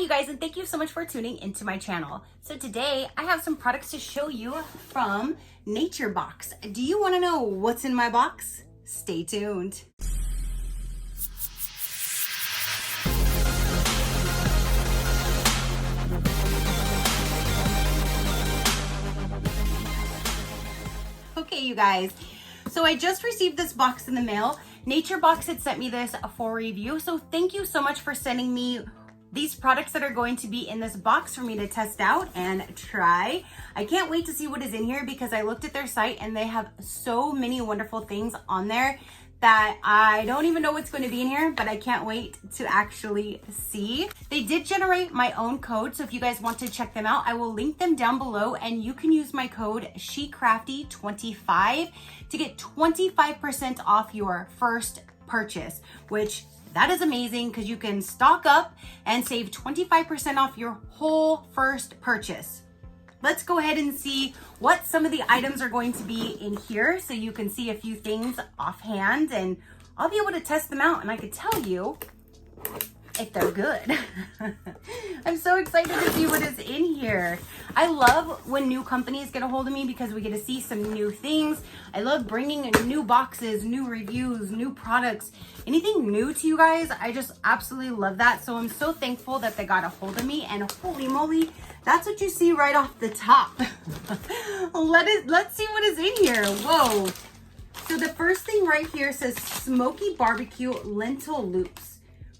you guys, and thank you so much for tuning into my channel. So today I have some products to show you from Nature Box. Do you want to know what's in my box? Stay tuned. Okay, you guys, so I just received this box in the mail. Nature Box had sent me this for review, so thank you so much for sending me these products that are going to be in this box for me to test out and try. I can't wait to see what is in here because I looked at their site and they have so many wonderful things on there that I don't even know what's going to be in here, but I can't wait to actually see. They did generate my own code, so if you guys want to check them out, I will link them down below, and you can use my code SheCrafty25 to get 25% off your first purchase, which that is amazing because you can stock up and save 25% off your whole first purchase. Let's go ahead and see what some of the items are going to be in here so you can see a few things offhand, and I'll be able to test them out and I could tell you if they're good. I'm so excited to see what is in here. I love when new companies get a hold of me because we get to see some new things. I love bringing in new boxes, new reviews, new products, anything new to you guys. I just absolutely love that. So I'm so thankful that they got a hold of me, and holy moly, that's what you see right off the top. Let's see what is in here. Whoa. So the first thing right here says Smoky Barbecue Lentil Loops.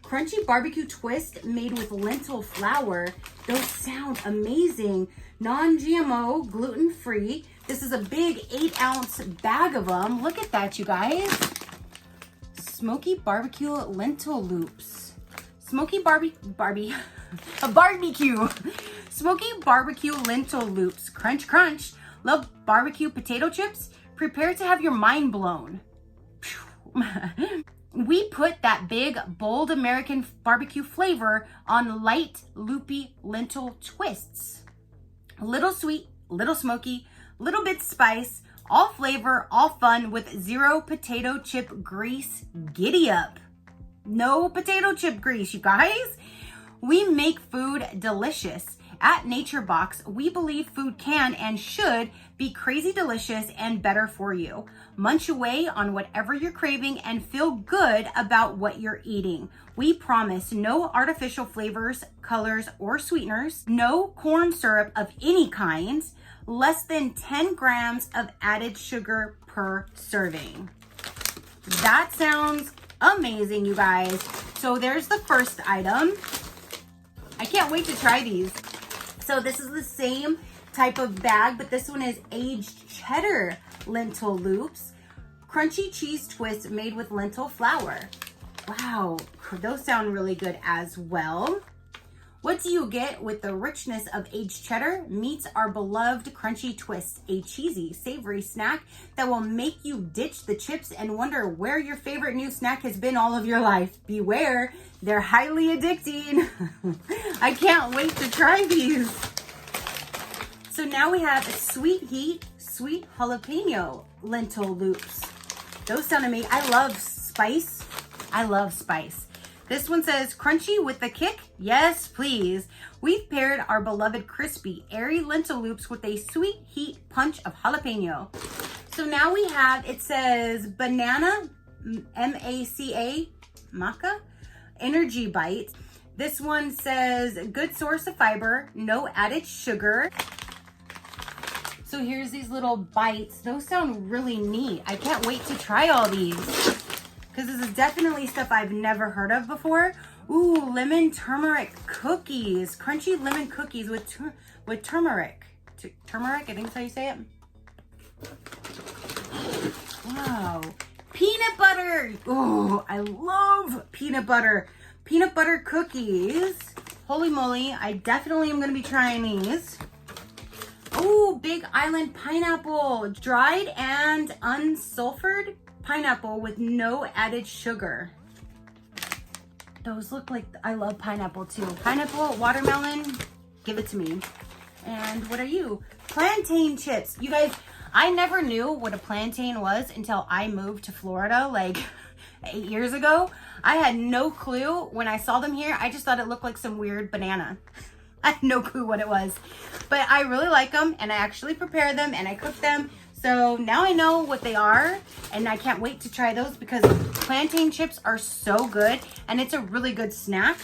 Crunchy barbecue twist made with lentil flour. Those sound amazing. Non-GMO, gluten-free. This is a big 8-ounce bag of them. Look at that, you guys. Smoky barbecue lentil loops. Smoky barbecue. Smoky barbecue lentil loops. Crunch, crunch. Love barbecue potato chips? Prepare to have your mind blown. We put that big, bold American barbecue flavor on light, loopy lentil twists. Little sweet, little smoky, little bit spice, all flavor, all fun with zero potato chip grease. Giddy up. No potato chip grease, you guys. We make food delicious. At Nature Box, we believe food can and should be crazy delicious and better for you. Munch away on whatever you're craving and feel good about what you're eating. We promise no artificial flavors, colors, or sweeteners, no corn syrup of any kind, less than 10 grams of added sugar per serving. That sounds amazing, you guys. So there's the first item. I can't wait to try these. So this is the same type of bag, but this one is aged cheddar lentil loops. Crunchy cheese twist made with lentil flour. Wow, those sound really good as well. What do you get with the richness of aged cheddar? Meets our beloved crunchy twist, a cheesy, savory snack that will make you ditch the chips and wonder where your favorite new snack has been all of your life. Beware, they're highly addicting. I can't wait to try these. So now we have Sweet Heat, Sweet Jalapeno Lentil Loops. Those sound amazing. I love spice. I love spice. This one says crunchy with the kick. Yes, please. We've paired our beloved crispy, airy lentil loops with a sweet heat punch of jalapeno. So now we have, it says banana, maca, energy bites. This one says good source of fiber, no added sugar. So here's these little bites. Those sound really neat. I can't wait to try all these, because this is definitely stuff I've never heard of before. Ooh, lemon turmeric cookies. Crunchy lemon cookies with turmeric. Turmeric, I think that's how you say it. Wow. Peanut butter. Ooh, I love peanut butter. Peanut butter cookies. Holy moly, I definitely am going to be trying these. Ooh, Big Island pineapple. Dried and unsulfured pineapple with no added sugar. Those look like, I love pineapple too. Pineapple, watermelon, give it to me. And what are you? Plantain chips. You guys, I never knew what a plantain was until I moved to Florida. Like, 8 years ago. I had no clue when I saw them here. I just thought it looked like some weird banana. I had no clue what it was, but I really like them, and I actually prepare them and I cook them. So now I know what they are, and I can't wait to try those because plantain chips are so good and it's a really good snack.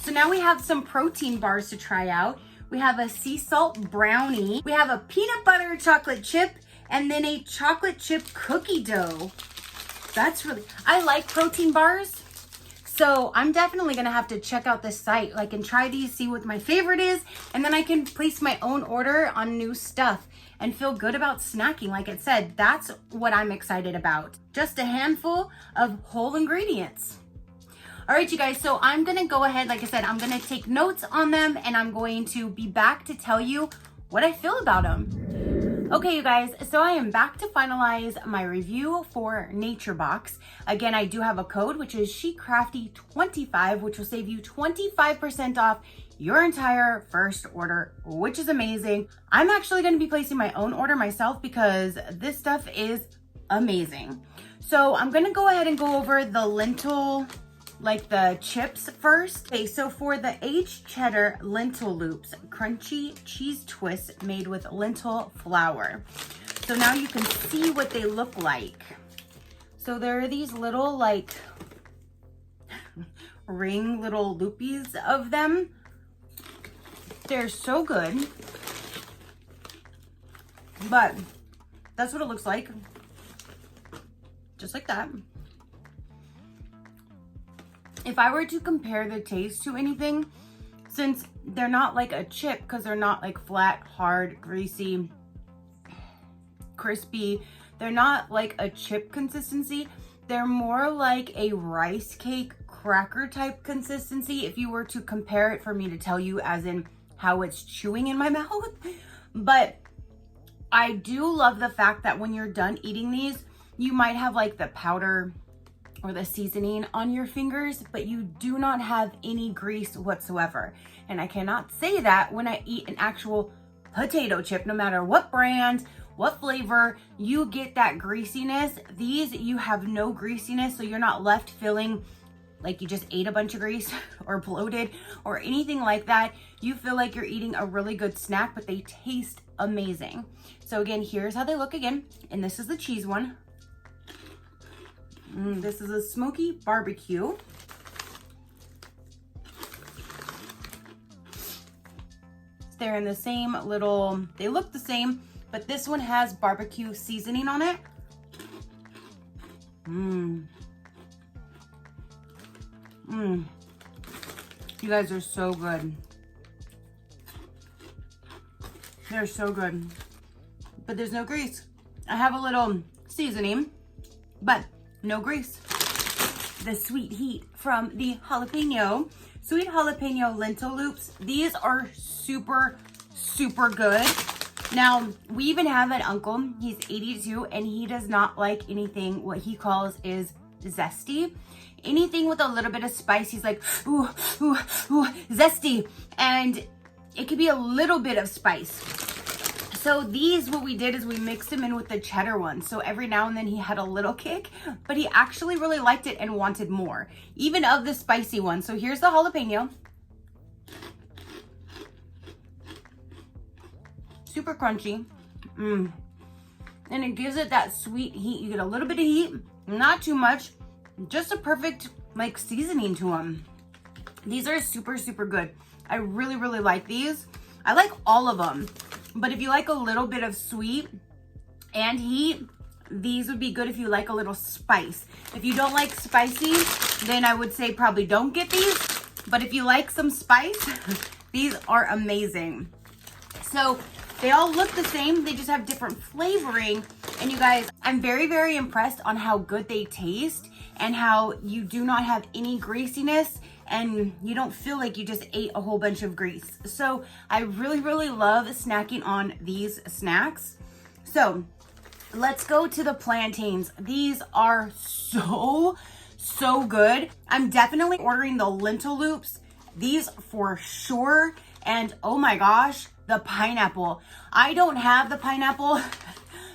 So now we have some protein bars to try out. We have a sea salt brownie. We have a peanut butter chocolate chip, and then a chocolate chip cookie dough. That's really, I like protein bars. So I'm definitely gonna have to check out this site, like, and try these, see what my favorite is, and then I can place my own order on new stuff and feel good about snacking. Like it said, that's what I'm excited about. Just a handful of whole ingredients. All right, you guys, so I'm gonna go ahead, like I said, I'm gonna take notes on them, and I'm going to be back to tell you what I feel about them. Okay, you guys, so I am back to finalize my review for Nature Box. Again, I do have a code, which is SheCrafty25, which will save you 25% off your entire first order, which is amazing. I'm actually gonna be placing my own order myself because this stuff is amazing. So I'm gonna go ahead and go over the lentil, like the chips first. Okay, so for the aged cheddar lentil loops, crunchy cheese twists made with lentil flour. So now you can see what they look like. So there are these little like ring little loopies of them. They're so good. But that's what it looks like. Just like that. If I were to compare the taste to anything, since they're not like a chip, because they're not like flat, hard, greasy, crispy, they're not like a chip consistency, they're more like a rice cake cracker type consistency if you were to compare it for me to tell you as in how it's chewing in my mouth. But I do love the fact that when you're done eating these, you might have like the powder or the seasoning on your fingers, but you do not have any grease whatsoever. And I cannot say that when I eat an actual potato chip, no matter what brand, what flavor, you get that greasiness. These, you have no greasiness, so you're not left feeling like you just ate a bunch of grease or bloated or anything like that. You feel like you're eating a really good snack, but they taste amazing. So again, here's how they look again. And this is the cheese one. This is a smoky barbecue. They're in the same little, they look the same, but this one has barbecue seasoning on it. You guys are so good. They're so good. But there's no grease. I have a little seasoning, but no grease. The sweet heat from the jalapeno, sweet jalapeno lentil loops. These are super, super good. Now, we even have an uncle, he's 82, and he does not like anything, what he calls is zesty. Anything with a little bit of spice, he's like, ooh, ooh, ooh, zesty. And it could be a little bit of spice. So these, what we did is we mixed them in with the cheddar one. So every now and then he had a little kick, but he actually really liked it and wanted more, even of the spicy one. So here's the jalapeno. Super crunchy. And it gives it that sweet heat. You get a little bit of heat, not too much, just a perfect like seasoning to them. These are super, super good. I really, really like these. I like all of them. But if you like a little bit of sweet and heat, these would be good if you like a little spice. If you don't like spicy, then I would say probably don't get these. But if you like some spice, these are amazing. So they all look the same, they just have different flavoring. And you guys, I'm very, very impressed on how good they taste and how you do not have any greasiness and you don't feel like you just ate a whole bunch of grease. So I really, really love snacking on these snacks. So let's go to the plantains. These are so, so good. I'm definitely ordering the lentil loops. These for sure. And oh my gosh, the pineapple. I don't have the pineapple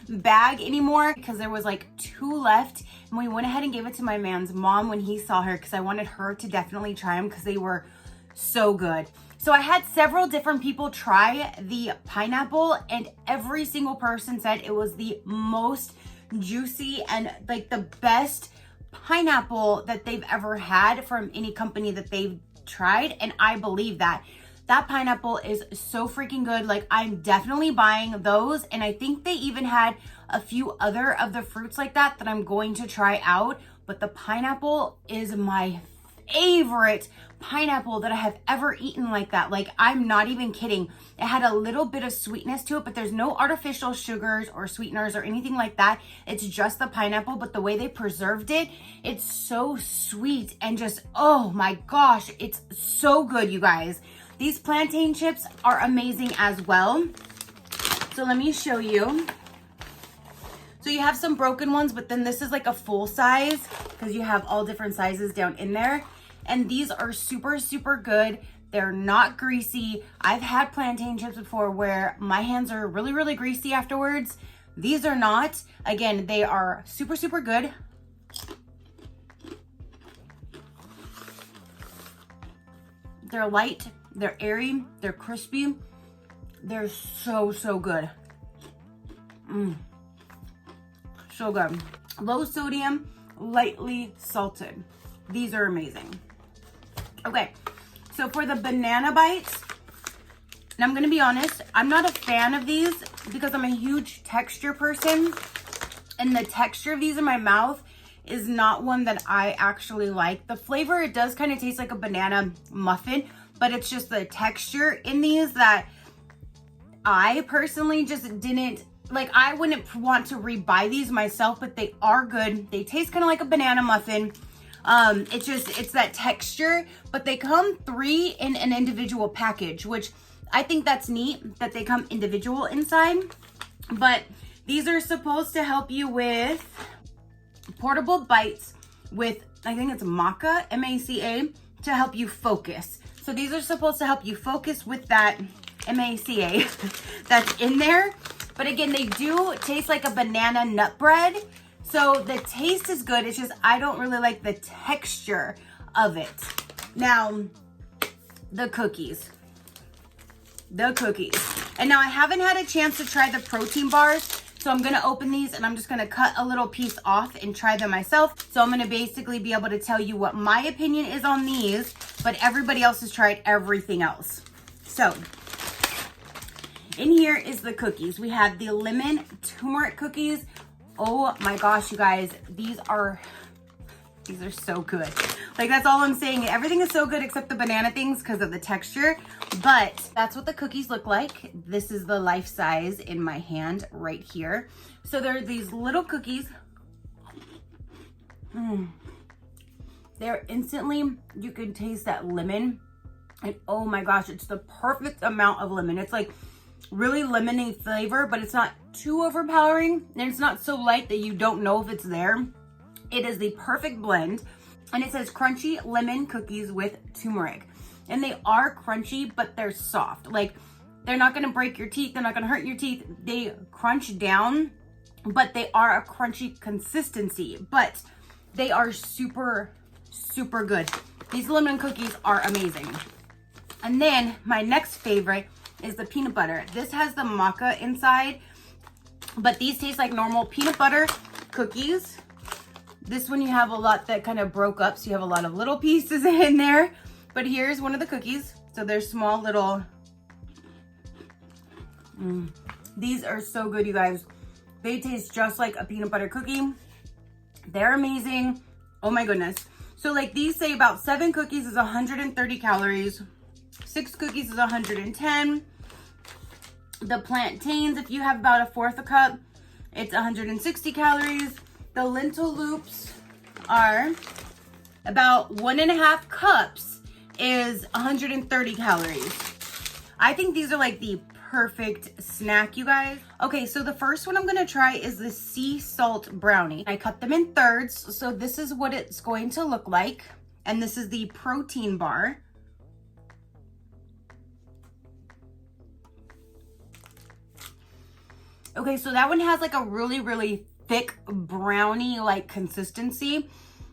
bag anymore because there was like 2 left. And we went ahead and gave it to my man's mom when he saw her because I wanted her to definitely try them because they were so good. So I had several different people try the pineapple and every single person said it was the most juicy and like the best pineapple that they've ever had from any company that they've tried. And I believe that. That pineapple is so freaking good. Like, I'm definitely buying those. And I think they even had a few other of the fruits like that I'm going to try out. But the pineapple is my favorite pineapple that I have ever eaten like that. Like, I'm not even kidding. It had a little bit of sweetness to it, but there's no artificial sugars or sweeteners or anything like that. It's just the pineapple, but the way they preserved it, it's so sweet and just, oh my gosh, it's so good, you guys. These plantain chips are amazing as well. So let me show you. So you have some broken ones, but then this is like a full size because you have all different sizes down in there. And these are super, super good. They're not greasy. I've had plantain chips before where my hands are really, really greasy afterwards. These are not. Again, they are super, super good. They're light, they're airy, they're crispy. They're so, so good. So good. Low sodium, lightly salted. These are amazing. Okay, so for the banana bites, and I'm gonna be honest, I'm not a fan of these because I'm a huge texture person, and the texture of these in my mouth is not one that I actually like. The flavor, it does kind of taste like a banana muffin, but it's just the texture in these that I personally just didn't, like, I wouldn't want to rebuy these myself, but they are good. They taste kind of like a banana muffin. It's that texture, but they come 3 in an individual package, which I think that's neat that they come individual inside. But these are supposed to help you with portable bites with, I think it's maca, M-A-C-A, to help you focus. So these are supposed to help you focus with that M-A-C-A that's in there. But again, they do taste like a banana nut bread. So the taste is good. It's just, I don't really like the texture of it. Now, the cookies. And now I haven't had a chance to try the protein bars. So I'm gonna open these and I'm just gonna cut a little piece off and try them myself. So I'm gonna basically be able to tell you what my opinion is on these, but everybody else has tried everything else. So in here is the cookies. We have the lemon turmeric cookies. Oh my gosh, you guys, these are so good. Like, that's all I'm saying. Everything is so good except the banana things because of the texture. But that's what the cookies look like. This is the life size in my hand right here. So there are these little cookies. They're instantly, you can taste that lemon. And oh my gosh, it's the perfect amount of lemon. It's like really lemony flavor, but it's not too overpowering. And it's not so light that you don't know if it's there. It is the perfect blend. And it says crunchy lemon cookies with turmeric. And they are crunchy, but they're soft. Like, they're not gonna break your teeth. They're not gonna hurt your teeth. They crunch down, but they are a crunchy consistency. But they are super, super good. These lemon cookies are amazing. And then my next favorite is the peanut butter. This has the maca inside, but these taste like normal peanut butter cookies. This one you have a lot that kind of broke up, so you have a lot of little pieces in there. But here's one of the cookies. So they're small little, these are so good, you guys. They taste just like a peanut butter cookie. They're amazing. Oh my goodness. So like these say about 7 cookies is 130 calories. 6 cookies is 110. The plantains, if you have about 1/4 a cup, it's 160 calories. The lentil loops are about 1.5 cups is 130 calories. I think these are like the perfect snack, you guys. Okay, so the first one I'm gonna try is the sea salt brownie. I cut them in thirds, so this is what it's going to look like. And this is the protein bar. Okay, so that one has like a really, really thick brownie like consistency,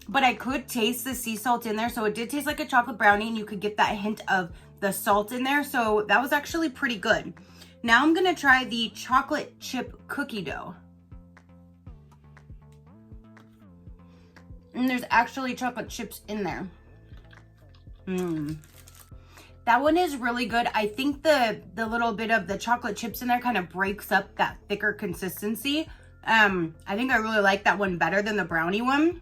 but I could taste the sea salt in there. So it did taste like a chocolate brownie, and you could get that hint of the salt in there. So that was actually pretty good. Now I'm gonna try the chocolate chip cookie dough. And there's actually chocolate chips in there. That one is really good. I think the little bit of the chocolate chips in there kind of breaks up that thicker consistency. I think I really like that one better than the brownie one.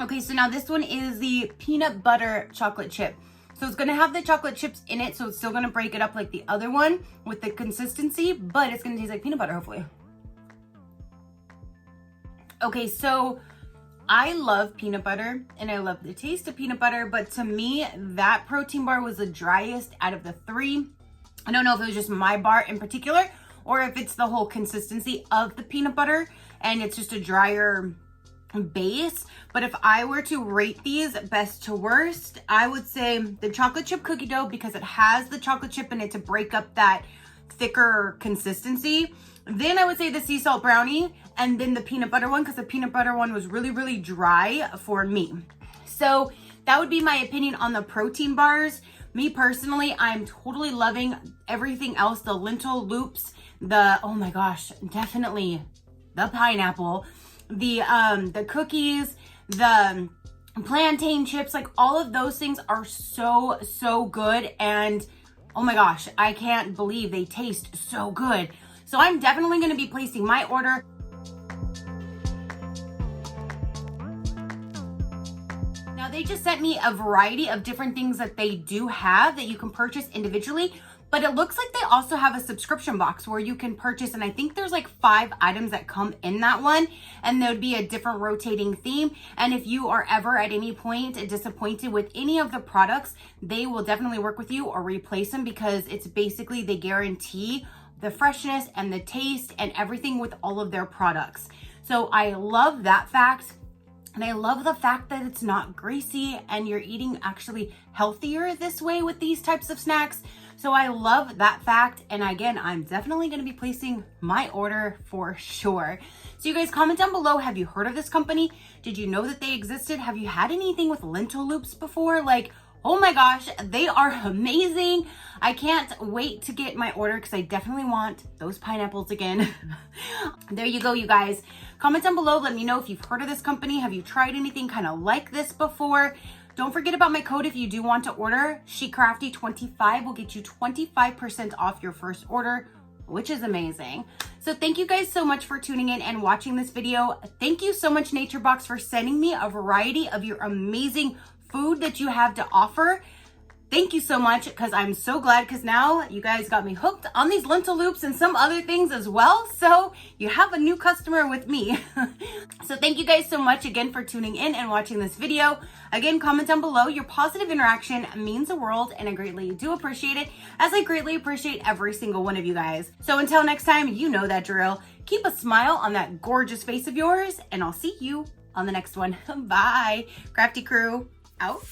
Okay, so now this one is the peanut butter chocolate chip. So it's gonna have the chocolate chips in it, so it's still gonna break it up like the other one with the consistency, but it's gonna taste like peanut butter, hopefully. Okay, so I love peanut butter and I love the taste of peanut butter, but to me, that protein bar was the driest out of the three. I don't know if it was just my bar in particular or if it's the whole consistency of the peanut butter and it's just a drier base. But if I were to rate these best to worst, I would say the chocolate chip cookie dough, because it has the chocolate chip in it to break up that thicker consistency. Then I would say the sea salt brownie, and then the peanut butter one, because the peanut butter one was really, really dry for me. So that would be my opinion on the protein bars. Me personally, I'm totally loving everything else. The lentil loops, oh my gosh, definitely the pineapple, the cookies, the plantain chips, like all of those things are so, so good. And oh my gosh, I can't believe they taste so good. So I'm definitely going to be placing my order. Now they just sent me a variety of different things that they do have that you can purchase individually, but it looks like they also have a subscription box where you can purchase, and I think there's like 5 items that come in that one, and there would be a different rotating theme. And if you are ever at any point disappointed with any of the products, they will definitely work with you or replace them, because it's basically they guarantee the freshness and the taste and everything with all of their products. So I love that fact. And I love the fact that it's not greasy and you're eating actually healthier this way with these types of snacks. So I love that fact. And again, I'm definitely going to be placing my order for sure. So you guys comment down below. Have you heard of this company? Did you know that they existed? Have you had anything with lentil loops before? Like, oh my gosh, they are amazing. I can't wait to get my order because I definitely want those pineapples again. There you go, you guys. Comment down below. Let me know if you've heard of this company. Have you tried anything kind of like this before? Don't forget about my code if you do want to order. SheCrafty25 will get you 25% off your first order, which is amazing. So thank you guys so much for tuning in and watching this video. Thank you so much, NatureBox, for sending me a variety of your amazing food that you have to offer. Thank you so much, because I'm so glad, because now you guys got me hooked on these lentil loops and some other things as well. So you have a new customer with me. So thank you guys so much again for tuning in and watching this video. Again, comment down below. Your positive interaction means the world, and I greatly do appreciate it, as I greatly appreciate every single one of you guys. So until next time, you know that drill. Keep a smile on that gorgeous face of yours, and I'll see you on the next one. Bye. Crafty crew out.